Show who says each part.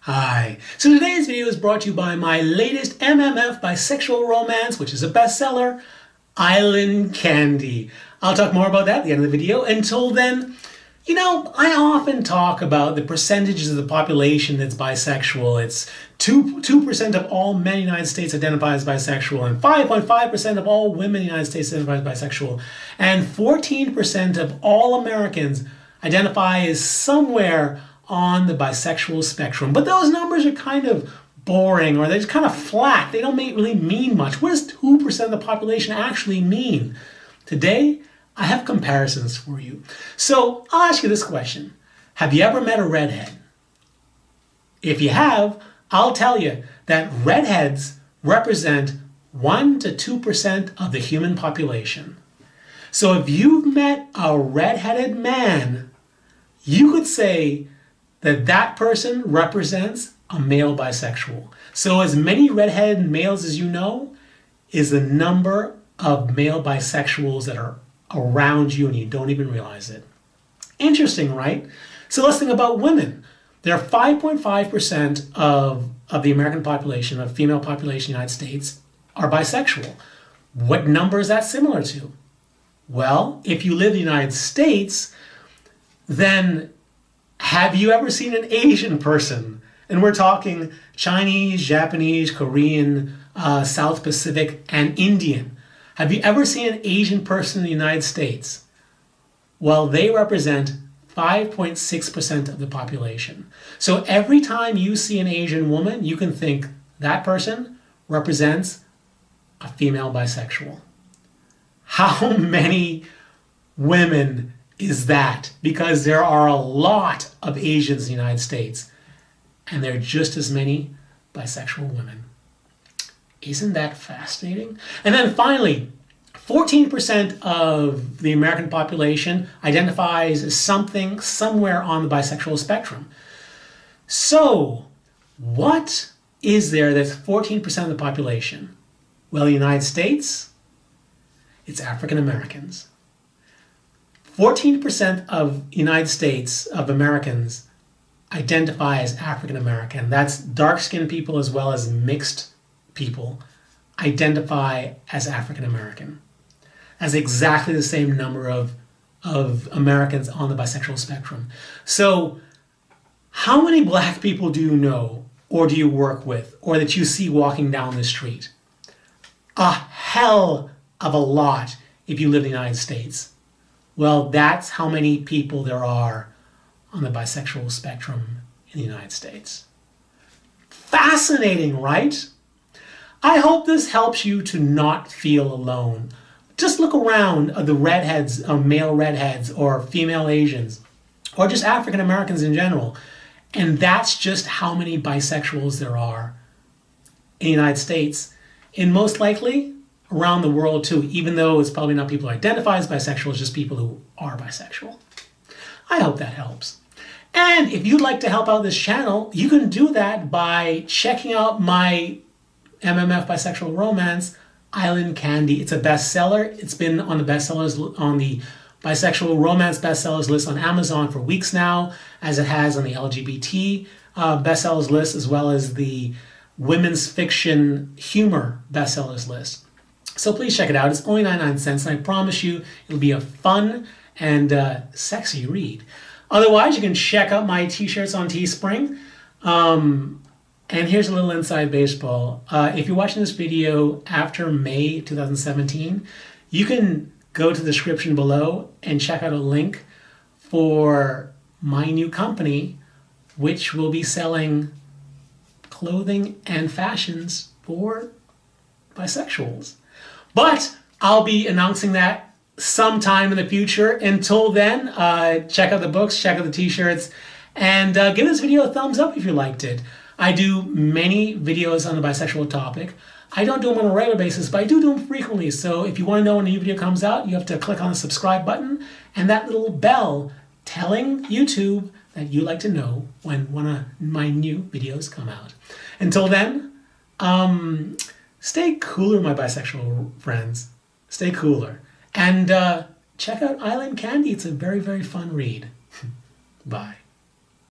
Speaker 1: Hi. So today's video is brought to you by my latest MMF bisexual romance, which is a bestseller, Island Candy. I'll talk more about that at the end of the video. Until then, I often talk about the percentages of the population that's bisexual. It's 2% of all men in the United States identify as bisexual, and 5.5% of all women in the United States identify as bisexual, and 14% of all Americans identify as somewhere on the bisexual spectrum. But those numbers are kind of boring, or they're just kind of flat. They don't really mean much. What does 2% of the population actually mean? Today, I have comparisons for you. So I'll ask you this question. Have you ever met a redhead? If you have, I'll tell you that redheads represent 1 to 2% of the human population. So if you've met a redheaded man, you could say that that person represents a male bisexual. So as many redheaded males as you know is the number of male bisexuals that are around you and you don't even realize it. Interesting, right? So let's think about women. There are 5.5% of the American population, of female population in the United States, are bisexual. What number is that similar to? Well, if you live in the United States, then have you ever seen an Asian person? And we're talking Chinese, Japanese, Korean, South Pacific, and Indian. Have you ever seen an Asian person in the United States? Well, they represent 5.6% of the population. So every time you see an Asian woman, you can think that person represents a female bisexual. How many women is that? Because there are a lot of Asians in the United States, and there are just as many bisexual women. Isn't that fascinating? And then finally, 14% of the American population identifies as something somewhere on the bisexual spectrum. So what is there that's 14% of the population? Well, in the United States, it's African Americans. 14% of United States of Americans identify as African American. That's dark-skinned people as well as mixed people identify as African American. That's exactly the same number of Americans on the bisexual spectrum. So how many black people do you know, or do you work with, or that you see walking down the street? A hell of a lot if you live in the United States. Well, that's how many people there are on the bisexual spectrum in the United States. Fascinating, right? I hope this helps you to not feel alone. Just look around the redheads, male redheads, or female Asians, or just African Americans in general. And that's just how many bisexuals there are in the United States. And most likely around the world too, even though it's probably not people who identify as bisexual, it's just people who are bisexual. I hope that helps. And if you'd like to help out this channel, you can do that by checking out my MMF bisexual romance, Island Candy. It's a bestseller. It's been on the bestsellers, on the bisexual romance bestsellers list on Amazon for weeks now, as it has on the LGBT bestsellers list, as well as the women's fiction humor bestsellers list. So please check it out. It's only 99 cents, and I promise you it'll be a fun and sexy read. Otherwise, you can check out my t-shirts on Teespring. And here's a little inside baseball. If you're watching this video after May 2017, you can go to the description below and check out a link for my new company, which will be selling clothing and fashions for bisexuals. But I'll be announcing that sometime in the future. Until then, check out the books, check out the t-shirts, and give this video a thumbs up if you liked it. I do many videos on the bisexual topic. I don't do them on a regular basis, but I do them frequently. So if you want to know when a new video comes out, you have to click on the subscribe button and that little bell telling YouTube that you like to know when one of my new videos come out. Until then, stay cooler, my bisexual friends. Stay cooler. And check out Island Candy. It's a very, very fun read. Bye.